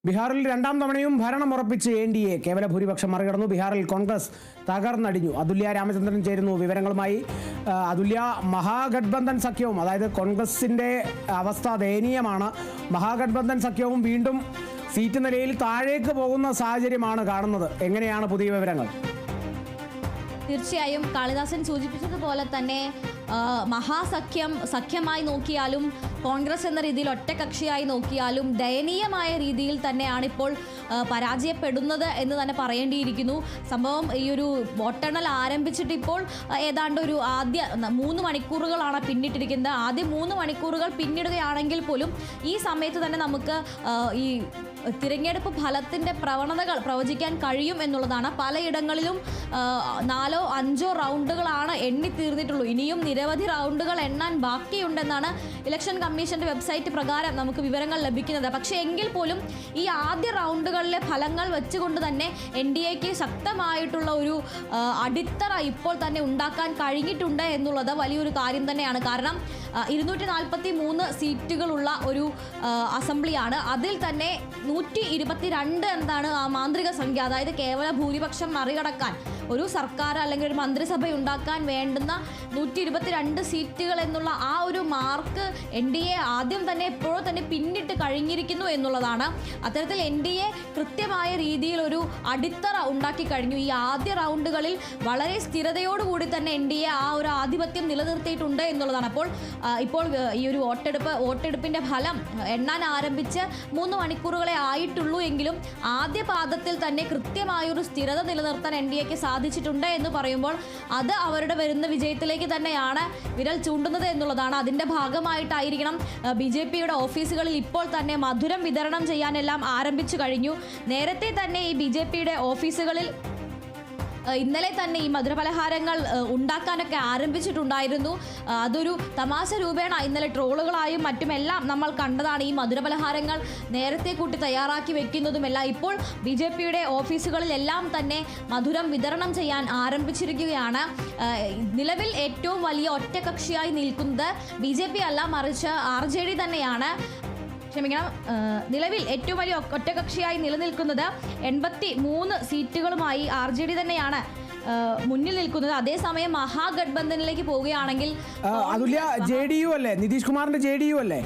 ബീഹാറിൽ രണ്ടാം തവണയും ഭരണമുറപ്പിച്ച് എൻഡിഎ കേവല ഭൂരിപക്ഷം മറികടന്നു. ബീഹാറിൽ കോൺഗ്രസ് തകർന്നടിഞ്ഞു. അതുല്യ രാമചന്ദ്രൻ ചേരുന്നു വിവരങ്ങളുമായി. അതുല്യ, മഹാഗഠബന്ധൻ സഖ്യവും, അതായത് കോൺഗ്രസിന്റെ അവസ്ഥ ദയനീയമാണ്. മഹാഗഠബന്ധൻ സഖ്യവും വീണ്ടും സീറ്റ് നിലയിൽ താഴേക്ക് പോകുന്ന സാഹചര്യമാണ് കാണുന്നത്. എങ്ങനെയാണ് പുതിയ വിവരങ്ങൾ? തീർച്ചയായും കാളിദാസൻ സൂചിപ്പിച്ചതുപോലെ തന്നെ സഖ്യമായി നോക്കിയാലും കോൺഗ്രസ് എന്ന രീതിയിൽ ഒറ്റകക്ഷിയായി നോക്കിയാലും ദയനീയമായ രീതിയിൽ തന്നെയാണ് ഇപ്പോൾ പരാജയപ്പെടുന്നത് എന്ന് തന്നെ പറയേണ്ടിയിരിക്കുന്നു. സംഭവം ഈ ഒരു വോട്ടെണ്ണൽ ആരംഭിച്ചിട്ട് ഇപ്പോൾ ഏതാണ്ട് ഒരു ആദ്യ 3 മണിക്കൂറുകളാണ് പിന്നിട്ടിരിക്കുന്നത്. ആദ്യ 3 മണിക്കൂറുകൾ പിന്നിടുകയാണെങ്കിൽ പോലും ഈ സമയത്ത് തന്നെ നമുക്ക് ഈ തിരഞ്ഞെടുപ്പ് ഫലത്തിൻ്റെ പ്രവണതകൾ പ്രവചിക്കാൻ കഴിയും എന്നുള്ളതാണ്. പലയിടങ്ങളിലും 4 or 5 റൗണ്ടുകളാണ് എണ്ണി തീർന്നിട്ടുള്ളൂ. ഇനിയും നിരവധി റൗണ്ടുകൾ എണ്ണാൻ ബാക്കിയുണ്ടെന്നാണ് ഇലക്ഷൻ കമ്മീഷന്റെ വെബ്സൈറ്റ് പ്രകാരം നമുക്ക് വിവരങ്ങൾ ലഭിക്കുന്നത്. പക്ഷേ എങ്കിൽ പോലും ഈ ആദ്യ റൗണ്ടുകളിലെ ഫലങ്ങൾ വെച്ചുകൊണ്ട് തന്നെ NDAക്ക് ശക്തമായിട്ടുള്ള ഒരു അടിത്തറ ഇപ്പോൾ തന്നെ ഉണ്ടാക്കാൻ കഴിഞ്ഞിട്ടുണ്ട് എന്നുള്ളത് വലിയൊരു കാര്യം തന്നെയാണ്. കാരണം 243 സീറ്റുകളുള്ള ഒരു അസംബ്ലിയാണ്. അതിൽ തന്നെ 122 എന്താണ് ആ മാന്ത്രിക സംഖ്യ, അതായത് കേവല ഭൂരിപക്ഷം മറികടക്കാൻ ഒരു സർക്കാർ അല്ലെങ്കിൽ ഒരു മന്ത്രിസഭ ഉണ്ടാക്കാൻ വേണ്ടുന്ന 122 സീറ്റുകൾ എന്നുള്ള ആ ഒരു മാർക്ക് NDA ആദ്യം തന്നെ എപ്പോഴോ തന്നെ പിന്നിട്ട് കഴിഞ്ഞിരിക്കുന്നു എന്നുള്ളതാണ്. അത്തരത്തിൽ NDA കൃത്യമായ രീതിയിൽ ഒരു അടിത്തറ ഉണ്ടാക്കി കഴിഞ്ഞു. ഈ ആദ്യ റൗണ്ടുകളിൽ വളരെ സ്ഥിരതയോടുകൂടി തന്നെ NDA ആ ഒരു ആധിപത്യം നിലനിർത്തിയിട്ടുണ്ട് എന്നുള്ളതാണ്. ഇപ്പോൾ ഈ ഒരു വോട്ടെടുപ്പിൻ്റെ ഫലം എണ്ണാൻ ആരംഭിച്ച് 3 മണിക്കൂറുകളെ ആയിട്ടുള്ളൂ എങ്കിലും ആദ്യ പാദത്തിൽ തന്നെ കൃത്യമായൊരു സ്ഥിരത നിലനിർത്താൻ NDAക്ക് സാധിച്ചിട്ടുണ്ട് എന്ന് പറയുമ്പോൾ അത് അവരുടെ വരുന്ന വിജയത്തിലേക്ക് തന്നെയാണ് വിരൽ ചൂണ്ടുന്നത് എന്നുള്ളതാണ്. അതിൻ്റെ ഭാഗമായിട്ടായിരിക്കണം BJPയുടെ ഓഫീസുകളിൽ ഇപ്പോൾ തന്നെ മധുരം വിതരണം ചെയ്യാനെല്ലാം ആരംഭിച്ചു കഴിഞ്ഞു. നേരത്തെ തന്നെ ഈ BJPയുടെ ഓഫീസുകളിൽ ഇന്നലെ തന്നെ ഈ മധുരപലഹാരങ്ങൾ ഉണ്ടാക്കാനൊക്കെ ആരംഭിച്ചിട്ടുണ്ടായിരുന്നു. അതൊരു തമാശ രൂപേണ ഇന്നലെ ട്രോളുകളായും മറ്റുമെല്ലാം നമ്മൾ കണ്ടതാണ്. ഈ മധുരപലഹാരങ്ങൾ നേരത്തെ കൂട്ടി തയ്യാറാക്കി വെക്കുന്നതുമെല്ലാം ഇപ്പോൾ BJPയുടെ ഓഫീസുകളിലെല്ലാം തന്നെ മധുരം വിതരണം ചെയ്യാൻ ആരംഭിച്ചിരിക്കുകയാണ്. നിലവിൽ ഏറ്റവും വലിയ ഒറ്റകക്ഷിയായി നിൽക്കുന്നത് BJP അല്ല, മറിച്ച് RJD തന്നെയാണ്. നിലവിൽ ഏറ്റവും വലിയ ഒറ്റകക്ഷിയായി നിലനിൽക്കുന്നത് 83 സീറ്റുകളുമായി RJD തന്നെയാണ് മുന്നിൽ നിൽക്കുന്നത്. അതേസമയം മഹാഗഠബന്ധനിലേക്ക് പോവുകയാണെങ്കിൽ JDU അല്ലേ, നിതീഷ് കുമാറിന്റെ JDU അല്ലേ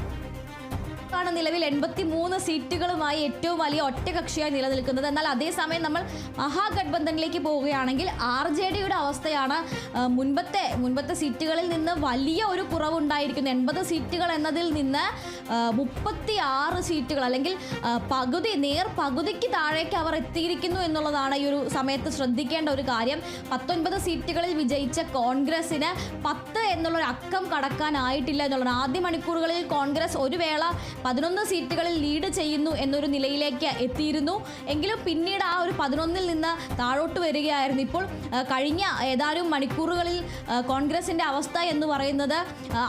ാണ് നിലവിൽ 83 സീറ്റുകളുമായി ഏറ്റവും വലിയ ഒറ്റകക്ഷിയായി നിലനിൽക്കുന്നത്. എന്നാൽ അതേസമയം നമ്മൾ മഹാഗഠബന്ധനിലേക്ക് പോവുകയാണെങ്കിൽ RJDയുടെ അവസ്ഥയാണ് മുൻപത്തെ സീറ്റുകളിൽ നിന്ന് വലിയ ഒരു കുറവുണ്ടായിരിക്കുന്നു. 80 സീറ്റുകൾ എന്നതിൽ നിന്ന് 36 സീറ്റുകൾ അല്ലെങ്കിൽ പകുതിക്ക് താഴേക്ക് അവർ എത്തിയിരിക്കുന്നു എന്നുള്ളതാണ് ഈ ഒരു സമയത്ത് ശ്രദ്ധിക്കേണ്ട ഒരു കാര്യം. 19 സീറ്റുകളിൽ വിജയിച്ച കോൺഗ്രസിന് 10 എന്നുള്ളൊരു അക്കം കടക്കാനായിട്ടില്ല എന്നുള്ളതാണ്. ആദ്യ മണിക്കൂറുകളിൽ കോൺഗ്രസ് ഒരു വേള 11 സീറ്റുകളിൽ ലീഡ് ചെയ്യുന്നു എന്നൊരു നിലയിലേക്ക് എത്തിയിരുന്നു. എങ്കിലും പിന്നീട് ആ ഒരു 11-ൽ നിന്ന് താഴോട്ട് വരികയായിരുന്നു. ഇപ്പോൾ കഴിഞ്ഞ ഏതാനും മണിക്കൂറുകളിൽ കോൺഗ്രസിൻ്റെ അവസ്ഥ എന്ന് പറയുന്നത്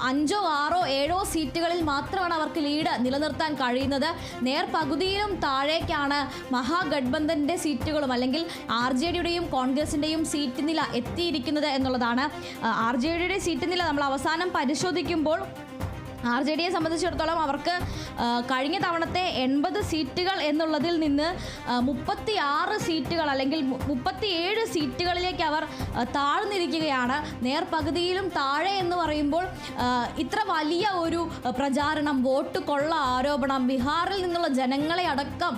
5, 6, 7 സീറ്റുകളിൽ മാത്രമാണ് അവർക്ക് ലീഡ് നിലനിർത്താൻ കഴിയുന്നത്. നേർപകുതിയിലും താഴേക്കാണ് മഹാഗഠബന്ധൻ്റെ സീറ്റുകളും അല്ലെങ്കിൽ RJDയുടെയും കോൺഗ്രസിൻ്റെയും സീറ്റ് നില എത്തിയിരിക്കുന്നത് എന്നുള്ളതാണ്. RJDയുടെ സീറ്റ് നില നമ്മൾ അവസാനം പരിശോധിക്കുമ്പോൾ RJDയെ സംബന്ധിച്ചിടത്തോളം അവർക്ക് കഴിഞ്ഞ തവണത്തെ 80 സീറ്റുകൾ എന്നുള്ളതിൽ നിന്ന് 36 സീറ്റുകൾ അല്ലെങ്കിൽ 37 സീറ്റുകളിലേക്ക് അവർ താഴ്ന്നിരിക്കുകയാണ്. നേർപകുതിയിലും താഴെ എന്ന് പറയുമ്പോൾ ഇത്ര വലിയ ഒരു പ്രചാരണം, വോട്ട് കൊള്ള ആരോപണം, ബീഹാറിൽ നിന്നുള്ള ജനങ്ങളെ അടക്കം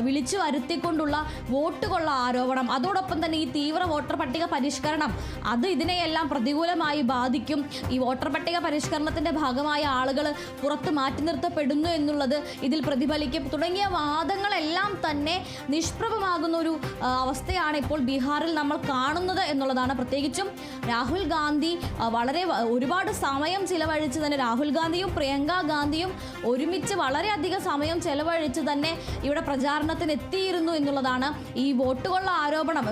വിളിച്ചു വരുത്തിക്കൊണ്ടുള്ള വോട്ട് കൊള്ള ആരോപണം, അതോടൊപ്പം തന്നെ ഈ തീവ്ര വോട്ടർ പട്ടിക പരിഷ്കരണം, അത് ഇതിനെയെല്ലാം പ്രതികൂലമായി ബാധിക്കും. ഈ വോട്ടർ പട്ടിക പരിഷ്കരണത്തിൻ്റെ ഭാഗമായ ആളുകൾ പുറത്ത് മാറ്റി നിർത്തപ്പെടുന്നു എന്നുള്ളത് ഇതിൽ പ്രതിഫലിക്കും തുടങ്ങിയ വാദങ്ങളെല്ലാം തന്നെ നിഷ്പ്രഭമാകുന്ന ഒരു അവസ്ഥയാണ് ഇപ്പോൾ ബീഹാറിൽ നമ്മൾ കാണുന്നത് എന്നുള്ളതാണ്. പ്രത്യേകിച്ചും രാഹുൽ ഗാന്ധി ഒരുപാട് സമയം ചിലവഴിച്ച് തന്നെ, രാഹുൽ ഗാന്ധിയും പ്രിയങ്ക ഗാന്ധിയും ഒരുമിച്ച് വളരെയധികം സമയം ചെലവഴിച്ച് തന്നെ ഇവിടെ പ്രചാരണത്തിന് എത്തിയിരുന്നു എന്നുള്ളതാണ്. ഈ വോട്ടുകൊള്ള ആരോപണം,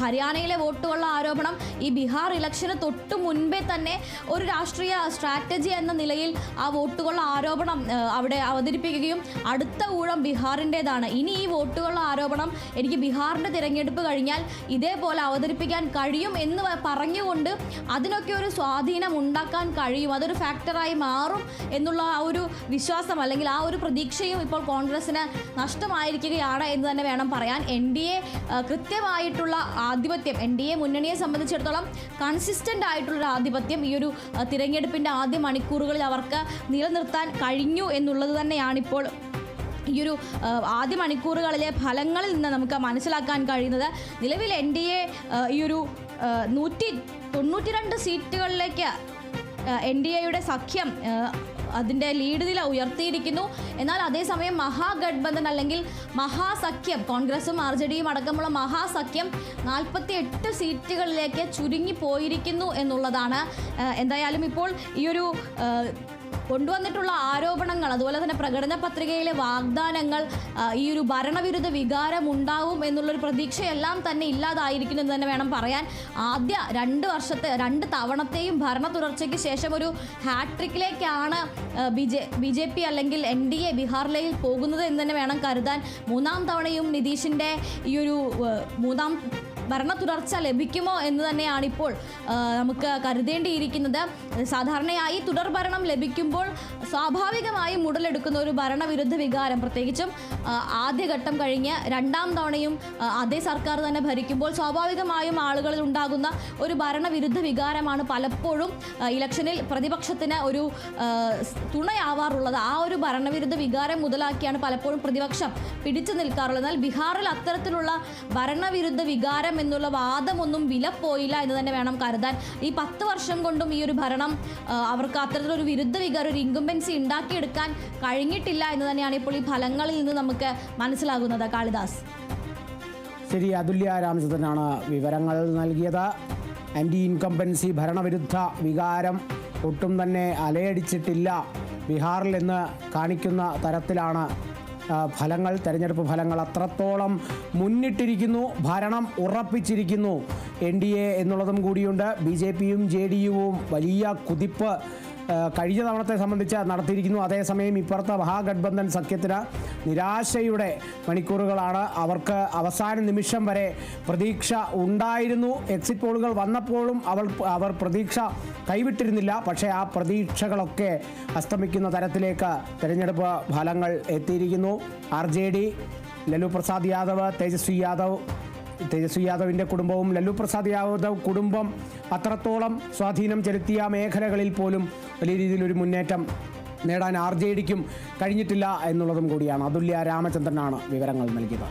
ഹരിയാനയിലെ വോട്ടുകൊള്ള ആരോപണം ഈ ബീഹാർ ഇലക്ഷന് തൊട്ട് മുൻപേ തന്നെ ഒരു രാഷ്ട്രീയ സ്ട്രാറ്റജി എന്ന നിലയിൽ ആ വോട്ടുകളുടെ ആരോപണം അവിടെ അവതരിപ്പിക്കുകയും അടുത്ത ഊഴം ബീഹാറിൻ്റെതാണ്, ഇനി ഈ വോട്ടുകളുടെ ആരോപണം എനിക്ക് ബീഹാറിൻ്റെ തിരഞ്ഞെടുപ്പ് കഴിഞ്ഞാൽ ഇതേപോലെ അവതരിപ്പിക്കാൻ കഴിയും എന്ന് പറഞ്ഞുകൊണ്ട് അതിനൊക്കെ ഒരു സ്വാധീനം ഉണ്ടാക്കാൻ കഴിയും, അതൊരു ഫാക്ടറായി മാറും എന്നുള്ള ആ ഒരു വിശ്വാസം അല്ലെങ്കിൽ ആ ഒരു പ്രതീക്ഷയും ഇപ്പോൾ കോൺഗ്രസിന് നഷ്ടമായിരിക്കുകയാണ് എന്ന് തന്നെ വേണം പറയാൻ. NDA കൃത്യമായിട്ടുള്ള ആധിപത്യം, NDA മുന്നണിയെ സംബന്ധിച്ചിടത്തോളം കൺസിസ്റ്റൻ്റ് ആയിട്ടുള്ളൊരു ആധിപത്യം ഈ ഒരു തിരഞ്ഞെടുപ്പിൻ്റെ ആദ്യ മണിക്കൂറുകളിൽ അവർക്ക് നിലനിർത്താൻ കഴിഞ്ഞു എന്നുള്ളത് തന്നെയാണിപ്പോൾ ഈ ഒരു ആദ്യ മണിക്കൂറുകളിലെ ഫലങ്ങളിൽ നിന്ന് നമുക്ക് മനസ്സിലാക്കാൻ കഴിയുന്നത്. നിലവിൽ NDA ഈ ഒരു 192 സീറ്റുകളിലേക്ക് NDAയുടെ സഖ്യം അതിൻ്റെ ലീഡ് നില ഉയർത്തിയിരിക്കുന്നു. എന്നാൽ അതേസമയം മഹാഗഡ്ബന്ധൻ അല്ലെങ്കിൽ മഹാസഖ്യം, കോൺഗ്രസും RJDയും അടക്കമുള്ള മഹാസഖ്യം 48 സീറ്റുകളിലേക്ക് ചുരുങ്ങിപ്പോയിരിക്കുന്നു എന്നുള്ളതാണ്. എന്തായാലും ഇപ്പോൾ ഈ ഒരു കൊണ്ടുവന്നിട്ടുള്ള ആരോപണങ്ങൾ, അതുപോലെ തന്നെ പ്രകടന പത്രികയിലെ വാഗ്ദാനങ്ങൾ, ഈ ഒരു ഭരണവിരുദ്ധ വികാരം ഉണ്ടാവും എന്നുള്ളൊരു പ്രതീക്ഷയെല്ലാം തന്നെ ഇല്ലാതായിരിക്കുന്നു എന്ന് തന്നെ വേണം പറയാൻ. ആദ്യ 2 തവണത്തെയും ഭരണ തുടർച്ചയ്ക്ക് ശേഷം ഒരു ഹാട്രിക്കിലേക്കാണ് BJP അല്ലെങ്കിൽ NDA ബീഹാറിലേക്ക് പോകുന്നത് എന്ന് തന്നെ വേണം കരുതാൻ. 3ാം തവണയും നിതീഷിൻ്റെ ഈ ഒരു 3ാം ഭരണ തുടർച്ച ലഭിക്കുമോ എന്ന് തന്നെയാണ് ഇപ്പോൾ നമുക്ക് കരുതേണ്ടിയിരിക്കുന്നത്. സാധാരണയായി തുടർഭരണം ലഭിക്കുമ്പോൾ സ്വാഭാവികമായും ഉടലെടുക്കുന്ന ഒരു ഭരണവിരുദ്ധ വികാരം, പ്രത്യേകിച്ചും ആദ്യഘട്ടം കഴിഞ്ഞ് 2ാം തവണയും അതേ സർക്കാർ തന്നെ ഭരിക്കുമ്പോൾ സ്വാഭാവികമായും ആളുകളിൽ ഉണ്ടാകുന്ന ഒരു ഭരണവിരുദ്ധ വികാരമാണ് പലപ്പോഴും ഇലക്ഷനിൽ പ്രതിപക്ഷത്തിന് ഒരു തുണയാവാറുള്ളത്. ആ ഒരു ഭരണവിരുദ്ധ വികാരം മുതലാക്കിയാണ് പലപ്പോഴും പ്രതിപക്ഷം പിടിച്ചു നിൽക്കാറുള്ളത്. എന്നാൽ ബീഹാറിൽ അത്തരത്തിലുള്ള ഭരണവിരുദ്ധ വികാരം എന്നുള്ള വാദമൊന്നും വിലപ്പോയില്ല എന്ന് തന്നെ വേണം കരുതാൻ. ഈ 10 വർഷം കൊണ്ടും ഈ ഒരു ഭരണം അവർക്ക് അത്തരത്തിലൊരു വിരുദ്ധ വികാരം, ഒരു ഇൻകംബൻസി ഉണ്ടാക്കിയെടുക്കാൻ കഴിഞ്ഞിട്ടില്ല എന്ന് തന്നെയാണ് ഇപ്പോൾ ഈ ഫലങ്ങളിൽ നിന്ന് നമുക്ക് മനസ്സിലാകുന്നത്. കാളിദാസ്. ശരി, അതുല്യ രാമചന്ദ്രനാണ് വിവരങ്ങൾ നൽകിയത്. ആൻറ്റി ഇൻകംബൻസി ഭരണവിരുദ്ധ വികാരം ഒട്ടും തന്നെ അലയടിച്ചിട്ടില്ല ബീഹാറിൽ എന്ന് കാണിക്കുന്ന തരത്തിലാണ് ഫലങ്ങൾ, തെരഞ്ഞെടുപ്പ് ഫലങ്ങൾ അത്രത്തോളം മുന്നിട്ടിരിക്കുന്നു, ഭരണം ഉറപ്പിച്ചിരിക്കുന്നു NDA എന്നുള്ളതും കൂടിയുണ്ട്. BJPയും JDUവും വലിയ കുതിപ്പ് കഴിഞ്ഞ തവണത്തെ സംബന്ധിച്ച് നടത്തിയിരിക്കുന്നു. അതേസമയം ഇപ്പുറത്തെ മഹാഗഡ്ബന്ധൻ സഖ്യത്തിന് നിരാശയുടെ മണിക്കൂറുകളാണ്. അവർക്ക് അവസാന നിമിഷം വരെ പ്രതീക്ഷ ഉണ്ടായിരുന്നു. എക്സിറ്റ് പോളുകൾ വന്നപ്പോഴും അവർ പ്രതീക്ഷ കൈവിട്ടിരുന്നില്ല. പക്ഷേ ആ പ്രതീക്ഷകളൊക്കെ അസ്തമിക്കുന്ന തരത്തിലേക്ക് തെരഞ്ഞെടുപ്പ് ഫലങ്ങൾ എത്തിയിരിക്കുന്നു. RJD, ലല്ലു പ്രസാദ് യാദവ്, തേജസ്വി യാദവിൻ്റെ കുടുംബവും ലല്ലു പ്രസാദ് യാദവ് കുടുംബം അത്രത്തോളം സ്വാധീനം ചെലുത്തിയ മേഖലകളിൽ പോലും വലിയ രീതിയിലൊരു മുന്നേറ്റം നേടാൻ RJDക്കും കഴിഞ്ഞിട്ടില്ല എന്നുള്ളതും കൂടിയാണ്. അതുല്യ രാമചന്ദ്രനാണ് വിവരങ്ങൾ നൽകിയത്.